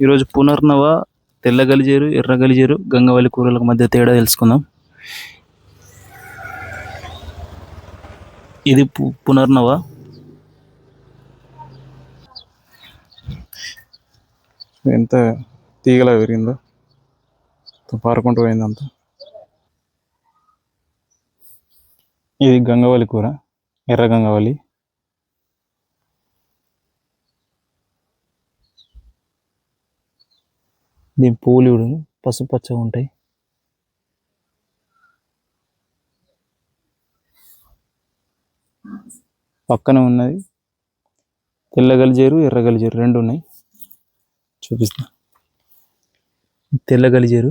ఈరోజు పునర్నవ, తెల్ల గలిజేరు, ఎర్ర గలిజేరు, గంగవల్లి కూరలకు మధ్య తేడా తెలుసుకుందాం. ఇది పునర్నవ. ఎంత తీగలా పెరిగిందో, పారుకుంటూ పోయిందంతా. ఇది గంగవల్లి కూర, ఎర్ర గంగవల్లి. దీని పూలు పసుపు పచ్చగా ఉంటాయి. పక్కన ఉన్నది తెల్ల గలిజేరు, ఎర్ర గలిజేరు రెండు ఉన్నాయి. చూపిస్తా. తెల్ల గలిజేరు,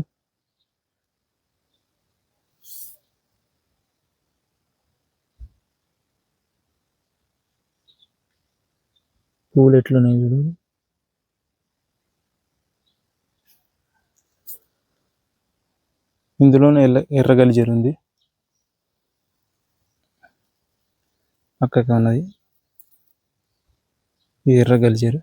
పూలు ఎట్లున్నాయి చూడు. ఇందులోనే ఎర్ర గలిజేరు ఉంది, పక్కగా ఉన్నది. ఇది ఎర్ర గలిజేరు.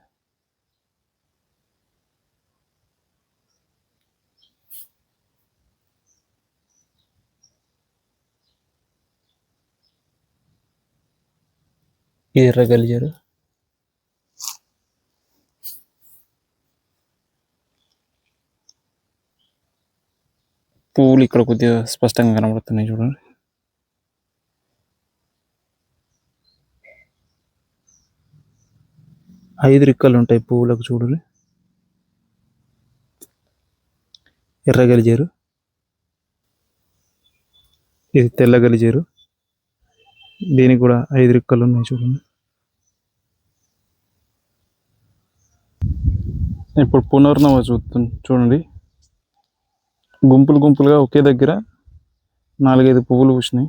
ఇది ఎర్ర గలిజేరు. పువ్వులు ఇక్కడ కొద్దిగా స్పష్టంగా కనబడుతున్నాయి చూడండి. ఐదు రిక్కలు ఉంటాయి పువ్వులకు చూడండి. ఎర్ర గలిజేరు, ఇది తెల్ల గలిజేరు. దీనికి కూడా 5 రిక్కలు ఉన్నాయి చూడండి. ఇప్పుడు పునర్నవ చూడండి. గుంపులు గుంపులుగా ఒకే దగ్గర 4-5 పువ్వులు పూసినాయి.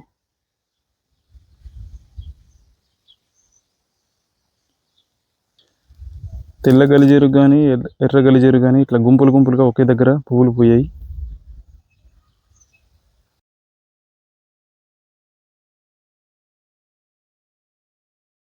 తెల్ల గలిజేరు కానీ ఎర్ర గలిజేరు కానీ ఇట్లా గుంపులు గుంపులుగా ఒకే దగ్గర పువ్వులు పూయాయి.